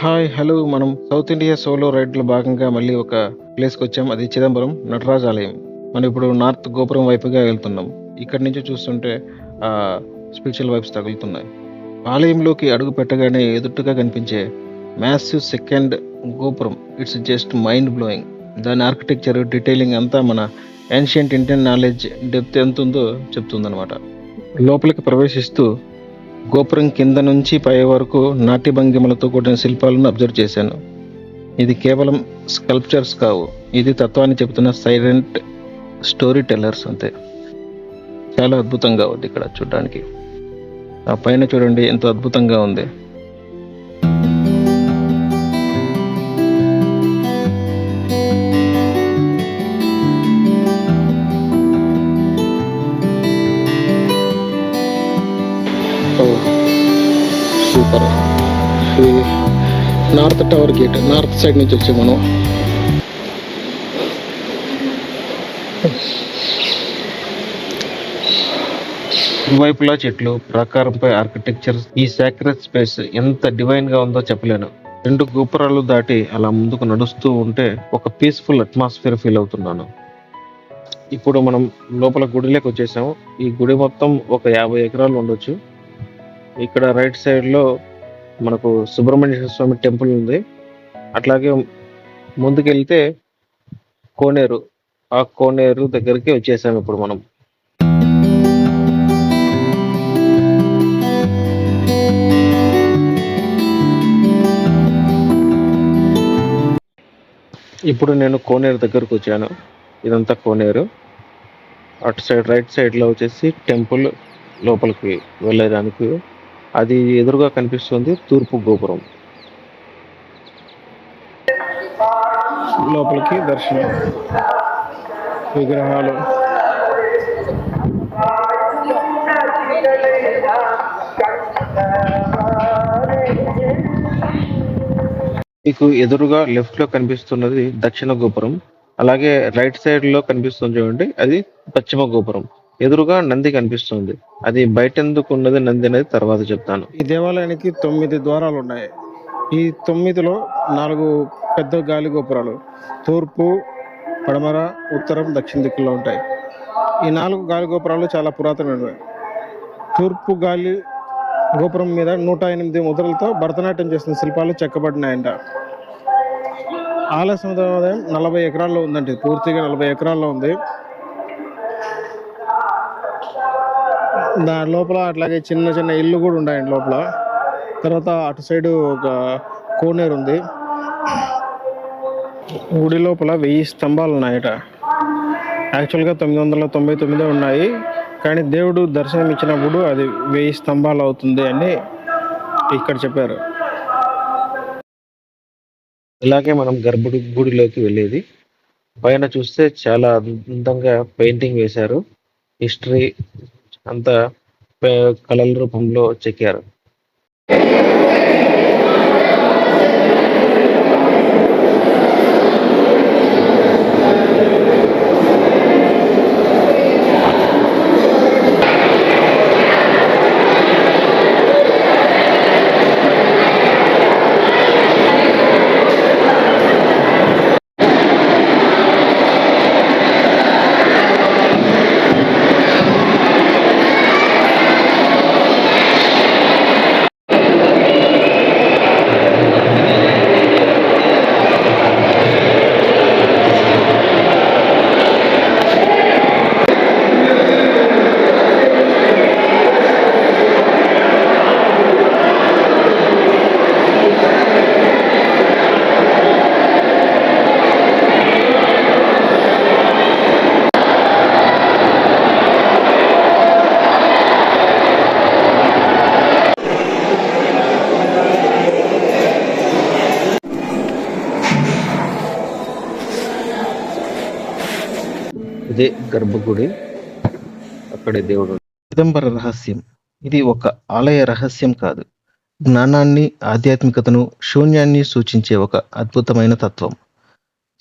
Hi! Hello! మనం south India solo రైడ్‌లో భాగంగా మళ్ళీ ఒక ప్లేస్‌కొచ్చాం. అది చిదంబరం నటరాజ్ ఆలయం. మనం ఇప్పుడు నార్త్ గోపురం వైపుగా వెళ్తున్నాం. ఇక్కడి నుంచి చూస్తుంటే స్పిరిచువల్ వైబ్స్ తగులుతున్నాయి. ఆలయంలోకి అడుగు పెట్టగానే ఎదురుగా కనిపించే మ్యాసివ్ సెకండ్ గోపురం ఇట్స్ జస్ట్ మైండ్ బ్లోయింగ్. దాని ఆర్కిటెక్చర్, డీటెయిలింగ్ అంతా మన ఏన్షియంట్ ఇండియన్ నాలెడ్జ్ డెప్త్ ఎంతుందో చెప్తుందనమాట. లోపలికి ప్రవేశిస్తూ గోపురం కింద నుంచి పై వరకు నాట్య భంగిమలతో కూడిన శిల్పాలను అబ్జర్వ్ చేశాను. ఇది కేవలం స్కల్ప్చర్స్ కావు, ఇది తత్వాన్ని చెబుతున్న సైలెంట్ స్టోరీ టెల్లర్స్ అంతే. చాలా అద్భుతంగా ఉంది ఇక్కడ చూడడానికి. ఆ పైన చూడండి ఎంతో అద్భుతంగా ఉంది. సూపర్. ఇది north tower gate, north side నుంచి వచ్చాం మనం. ఇరువైపులా చెట్లు, ప్రాకారంపై ఆర్కిటెక్చర్, ఈ సాక్రెడ్ స్పేస్ ఎంత డివైన్ గా ఉందో చెప్పలేను. 2 గోపురాలు దాటి అలా ముందుకు నడుస్తూ ఉంటే ఒక పీస్ఫుల్ అట్మాస్ఫియర్ ఫీల్ అవుతున్నాను. ఇప్పుడు మనం లోపల గుడిలోకి వచ్చేసాము. ఈ గుడి మొత్తం ఒక 50 ఎకరాలు ఉండొచ్చు. ఇక్కడ రైట్ సైడ్ లో మనకు సుబ్రహ్మణ్య స్వామి టెంపుల్ ఉంది. అట్లాగే ముందుకెళ్తే కోనేరు, ఆ కోనేరు దగ్గరికి వచ్చేసాము ఇప్పుడు మనం. ఇప్పుడు నేను కోనేరు దగ్గరకు వచ్చాను. ఇదంతా కోనేరు. అటు సైడ్ రైట్ సైడ్లో వచ్చేసి టెంపుల్, లోపలికి వెళ్ళడానికి అది ఎదురుగా కనిపిస్తుంది తూర్పు గోపురం. లోపలికి దర్శనం, విగ్రహాలు. మీకు ఎదురుగా లెఫ్ట్ లో కనిపిస్తున్నది దక్షిణ గోపురం. అలాగే రైట్ సైడ్ లో కనిపిస్తుంది చూడండి, అది పశ్చిమ గోపురం. ఎదురుగా నంది కనిపిస్తుంది. అది బయట ఎందుకు ఉన్నది నంది అనేది తర్వాత చెప్తాను. ఈ దేవాలయానికి 9 ద్వారాలు ఉన్నాయి. ఈ 9లో 4 పెద్ద గాలి గోపురాలు తూర్పు, పడమర, ఉత్తరం, దక్షిణ దిక్కుల్లో ఉంటాయి. ఈ 4 గాలి గోపురాలు చాలా పురాతనమైనవి. తూర్పు గాలి గోపురం మీద 108 ముద్రలతో భరతనాట్యం చేసిన శిల్పాలు చెక్కబడినాయంట. ఆలయ సముదాయం 40 ఎకరాల్లో ఉందండి, పూర్తిగా 40 ఎకరాల్లో ఉంది. దాని లోపల అట్లాగే చిన్న చిన్న ఇల్లు కూడా ఉన్నాయండి లోపల. తర్వాత అటు సైడు ఒక కోనేరు ఉంది. గుడి లోపల 1000 స్తంభాలు ఉన్నాయట. యాక్చువల్గా 999 ఉన్నాయి, కానీ దేవుడు దర్శనం ఇచ్చినప్పుడు అది 1000 స్తంభాలు అవుతుంది అని ఇక్కడ చెప్పారు. ఇలాగే మనం గుడిలోకి వెళ్ళేది. పైన చూస్తే చాలా అందంగా పెయింటింగ్ వేశారు. హిస్టరీ అంతా కళల రూపంలో చెక్కారు. ఇదే గర్భగుడి, అక్కడే దేవుడు. చిదంబర రహస్యం. ఇది ఒక ఆలయ రహస్యం కాదు, జ్ఞానాన్ని, ఆధ్యాత్మికతను, శూన్యాన్ని సూచించే ఒక అద్భుతమైన తత్వం.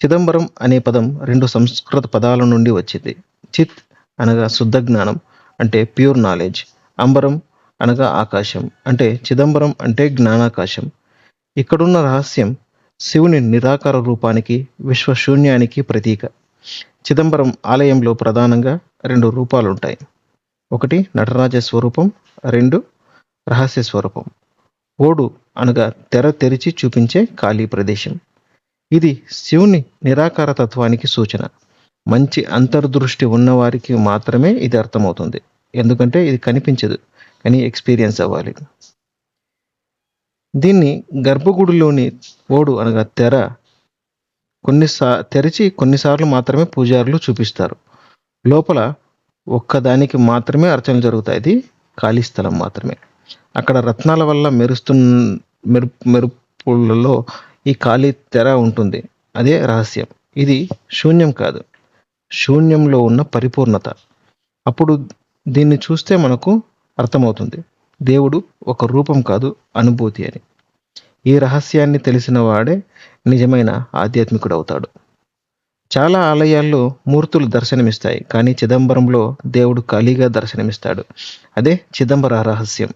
చిదంబరం అనే పదం 2 సంస్కృత పదాల నుండి వచ్చింది. చిత్ అనగా శుద్ధ జ్ఞానం, అంటే ప్యూర్ నాలెడ్జ్. అంబరం అనగా ఆకాశం, అంటే చిదంబరం అంటే జ్ఞానాకాశం. ఇక్కడున్న రహస్యం శివుని నిరాకార రూపానికి, విశ్వశూన్యానికి ప్రతీక. చిదంబరం ఆలయంలో ప్రధానంగా 2 రూపాలుంటాయి. ఒకటి నటరాజ స్వరూపం, 2 రహస్య స్వరూపం. ఓడు అనగా తెర తెరిచి చూపించే ఖాళీ ప్రదేశం. ఇది శివుని నిరాకార తత్వానికి సూచన. మంచి అంతర్దృష్టి ఉన్నవారికి మాత్రమే ఇది అర్థమవుతుంది. ఎందుకంటే ఇది కనిపించదు, కానీ ఎక్స్పీరియన్స్ అవ్వాలి. దీన్ని గర్భగుడిలోని ఓడు అనగా తెర తెరిచి కొన్నిసార్లు మాత్రమే పూజారులు చూపిస్తారు. లోపల ఒక్కదానికి మాత్రమే అర్చనలు జరుగుతాయి. ఇది ఖాళీ స్థలం మాత్రమే. అక్కడ రత్నాల వల్ల మెరుపులలో ఈ ఖాళీ తెర ఉంటుంది. అదే రహస్యం. ఇది శూన్యం కాదు, శూన్యంలో ఉన్న పరిపూర్ణత. అప్పుడు దీన్ని చూస్తే మనకు అర్థమవుతుంది, దేవుడు ఒక రూపం కాదు, అనుభూతి అని. ఈ రహస్యాన్ని తెలిసిన వాడే నిజమైన ఆధ్యాత్మికుడు అవుతాడు. చాలా ఆలయాల్లో మూర్తులు దర్శనమిస్తాయి, కానీ చిదంబరంలో దేవుడు ఖాళీగా దర్శనమిస్తాడు. అదే చిదంబర రహస్యం.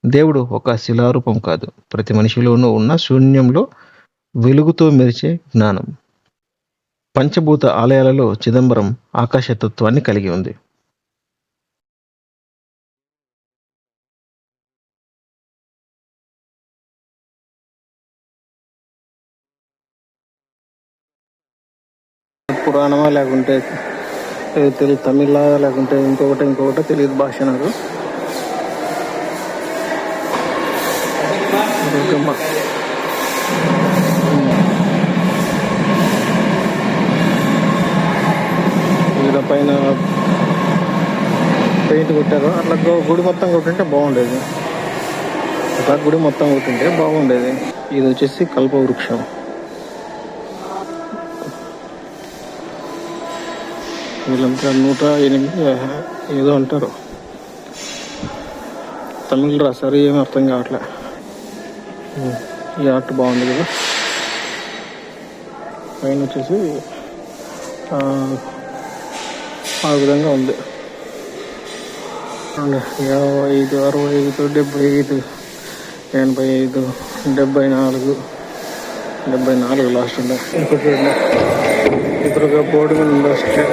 దేవుడు ఒక శిలారూపం కాదు, ప్రతి మనిషిలోనూ ఉన్న శూన్యంలో వెలుగుతో మెరిచే జ్ఞానం. పంచభూత ఆలయాలలో చిదంబరం ఆకాశతత్వాన్ని కలిగి ఉంది. పురాణమా లేకుంటే తెలియదు, తమిళ లేకుంటే ఇంకొకటి తెలియదు భాష నాకు. ఇలా పైన పెయింట్ కొట్టారు. అట్లా గుడి మొత్తం కొట్టింటే బాగుండేది. అట్లా గుడి మొత్తం కొట్టింటే బాగుండేది. ఇది వచ్చేసి కల్పవృక్షం. వీళ్ళంతా 108 ఏదో అంటారు. తమిళ్ రాశారు, ఏమీ అర్థం కావట్లే. ఈ ఆర్ట్ బాగుంది కదా. పైన వచ్చేసి ఆ విధంగా ఉంది. 55, 65, 75, 85, 74 లాస్ట్ ఉండే. ఇప్పుడు చూడండి, ఎదురుగా బోర్డు మీద industry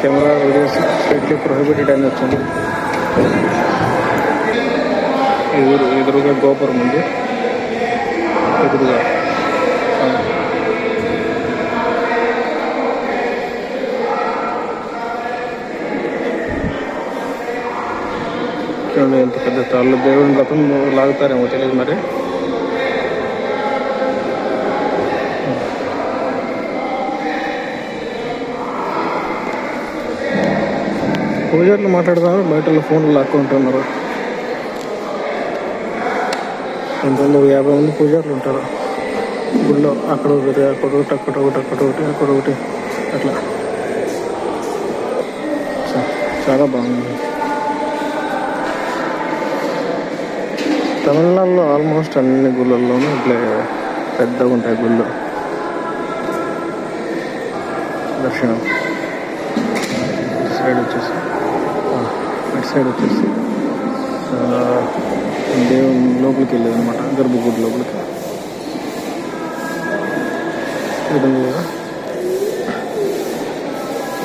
camera videos strictly prohibited అని వచ్చింది. ఎదురుగా గోపురం ఉంది. ఎదురుగా చూడండి ఎంత పెద్ద తాళ్ళు. దేవుని రథం లాగుతారేమో తెలియదు మరి. పూజారులు మాట్లాడుతున్నారు, బయట ఫోన్లు లాక్కుంటున్నారు. 50 మంది పూజారులు ఉంటారు గుళ్ళో. అక్కడొకటి అట్లా చాలా బాగుంది. తమిళనాడులో ఆల్మోస్ట్ అన్ని గుళ్ళల్లోనూ ఇట్లా పెద్దగా ఉంటాయి గుళ్ళు. దర్శనం ఇటు సైడ్ వచ్చేసి దేవుని లోపలికి వెళ్ళేది అనమాట, గర్భగుడి లోపలికి.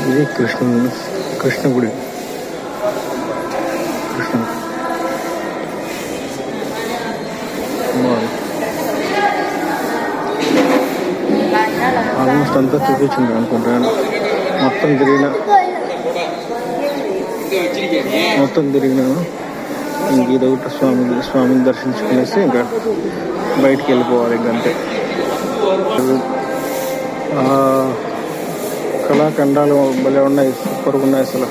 ఇది కృష్ణ గుడి. ఆల్మోస్ట్ అంతా చూపించింది అనుకుంటాను. మొత్తం తిరిగినాను. ఇంక ఇదొకటి స్వామిని దర్శించుకునేసి ఇంకా బయటికి వెళ్ళిపోవాలి. ఇంకంతే. కళాఖండాలు భలే ఉన్నాయి, సూపర్గా ఉన్నాయి అసలు.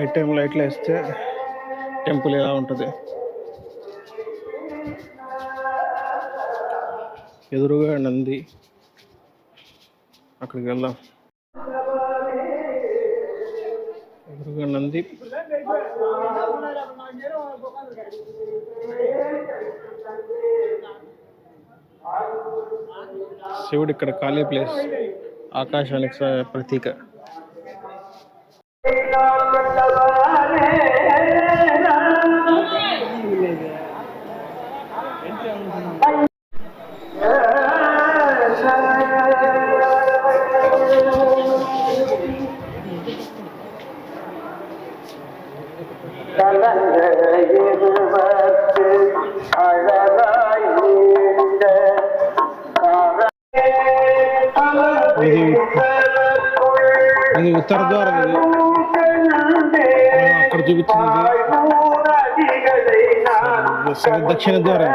నైట్ టైం లైట్లు వేస్తే టెంపుల్ ఎలా ఉంటుంది. ఎదురుగా నంది, అక్కడికి వెళ్దాం. ఎదురుగా నంది, శివుడు ఇక్కడ ఖాళీ ప్లేస్, ఆకాశానికి ప్రతీక. ఇది ఉత్తర ద్వారం. ఇది అక్కడ చూపించింది దక్షిణ ద్వారం.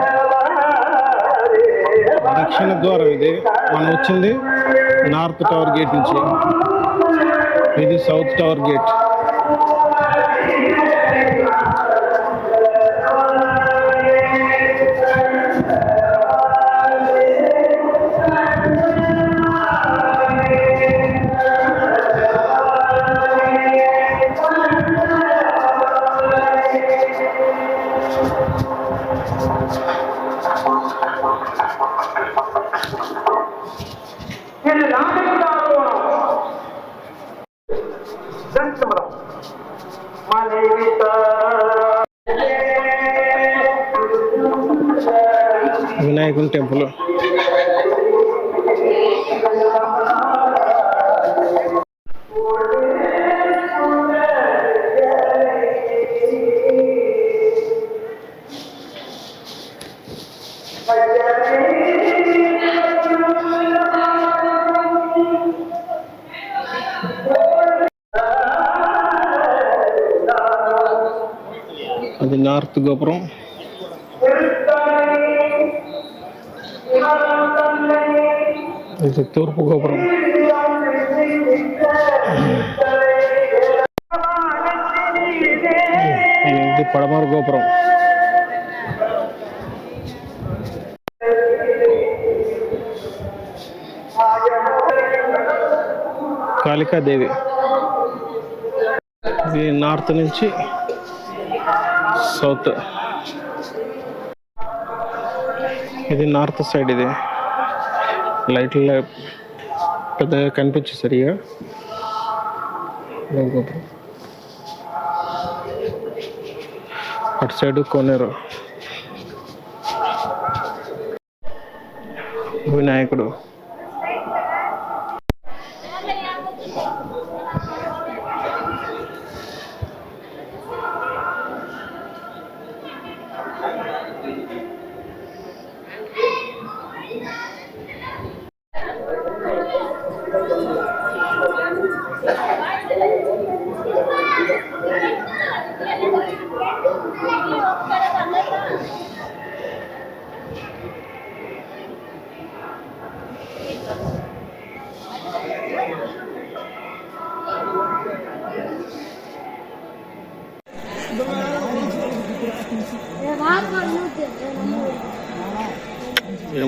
దక్షిణ ద్వారం ఇది. మనం వచ్చింది నార్త్ టవర్ గేట్ నుంచి. ఇది సౌత్ టవర్ గేట్. వినాయకుని టెంపుల్. అది నార్త్ గోపురం. ఇది తూర్పు గోపురం. ఇది పడమర గోపురం. కాళికాదేవి. ఇది నార్త్ నుంచి సౌత్. ఇది నార్త్ సైడ్. ఇది లైట్లో పెద్దగా కనిపించే సరిగా. అటు సైడ్ కోనేరు. వినాయకుడు.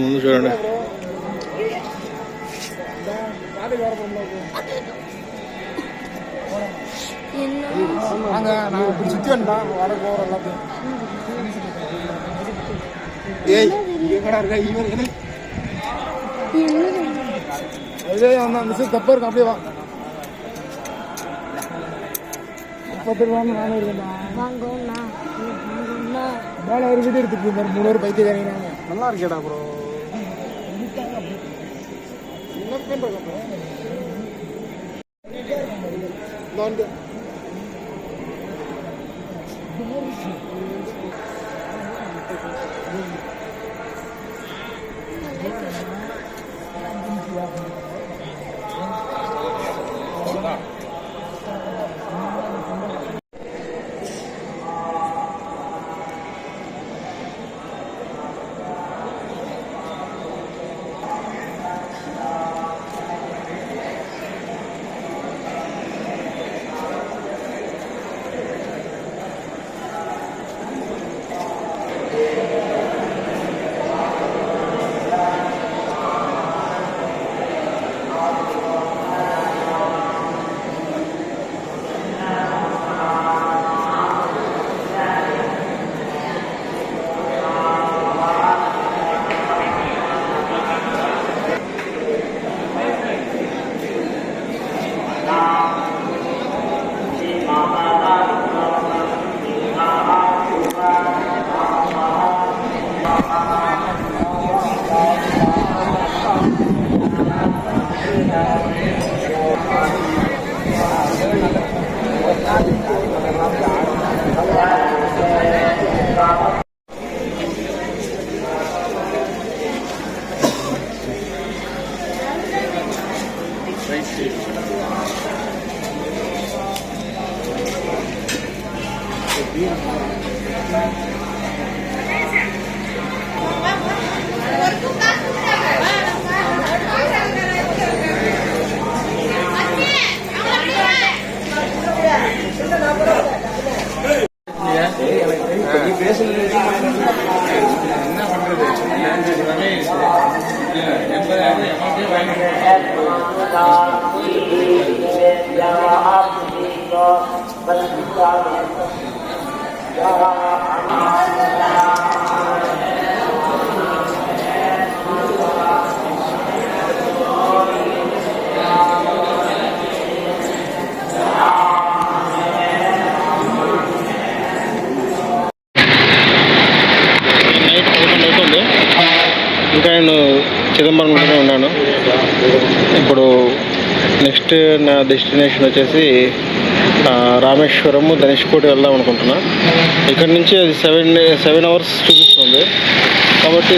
ముందు చూడండి. தப்பா அப்படியே வா. 30 ரூபா நானும் இருக்கேன்டா. வாங்கண்ணா மேலே ஒரு வீடு எடுத்துட்டு 300 பைத்தியக்காரங்க. நல்லா இருக்கேடா ப்ரோ. నైట్ 11 అవుతుంది. ఇంకా నేను చిదంబరంలోనే ఉన్నాను. ఇప్పుడు నెక్స్ట్ నా డెస్టినేషన్ వచ్చేసి రామేశ్వరము, ధనుష్కోటి వెళ్దాం అనుకుంటున్నా. ఇక్కడ నుంచి అది 7 అవర్స్ చూపిస్తుంది. కాబట్టి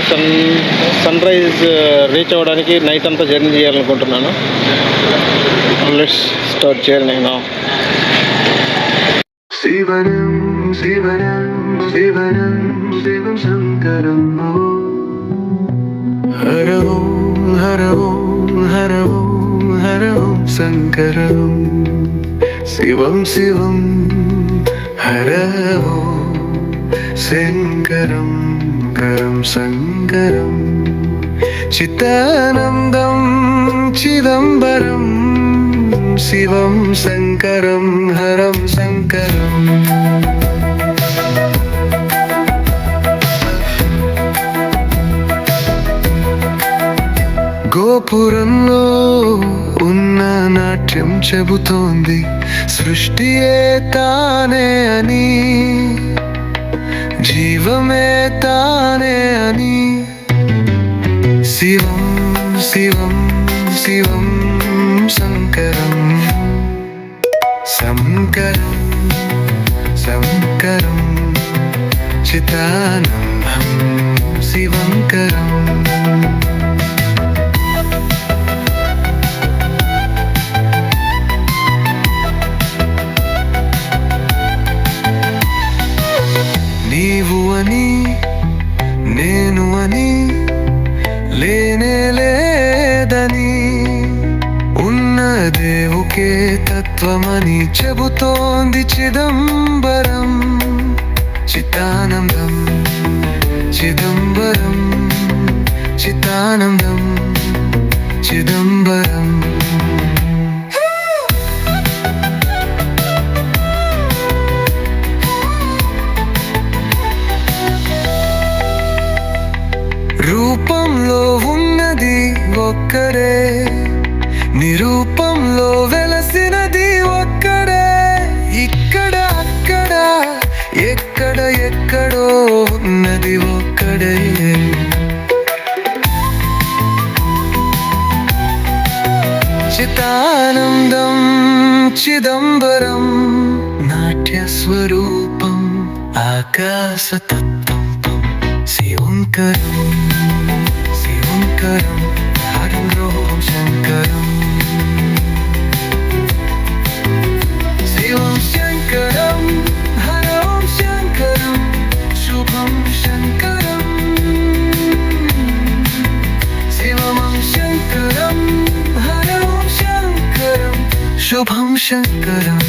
సన్ రైజ్ రీచ్ అవ్వడానికి నైట్ అంతా జర్నీ చేయాలనుకుంటున్నాను. లెట్స్ స్టార్ట్ చేయాలి నేను. శివనం శివనం శివనం శివం శంకరం హర ఓం హర ఓం హర ఓం హర ఓం శంకరం శివం శివం హర ఓం శంకరం కరం శంకరం చిత్తానందం చిదంబరం శివం శంకరం హరం శంకరం గోపురంలో ఉన్న నాట్యం చెబుతోంది సృష్టియే తానే అని, జీవమే తానే అని. శివం శివం శివం శంకరం శంకరం శంకరం చిదానందం శివంకరం. నీవు అని నేను అని లేనే లేదని, ఉన్నదే ఒకే తత్వమని చెబుతోంది చిదంబరం. చిత్తానందం చిదంబరం చిత్తానందం చిదంబరం. రూపంలో ఉన్నది ఒక్కడే, నిరూపంలో వెలసినది ఒక్కడే. ఇక్కడ అక్కడ ఎక్కడ ఎక్కడో ఉన్నది ఒక్కడే. చిదానందం చిదంబరం నాట్య స్వరూపం ఆకాశతత్వం శివంకరం శివంకరం హరం శంకరం శివం శంకరం హరం శంకరం శుభం శంకరం శివం శంకరం హరం శంకరం శుభం శంకరం.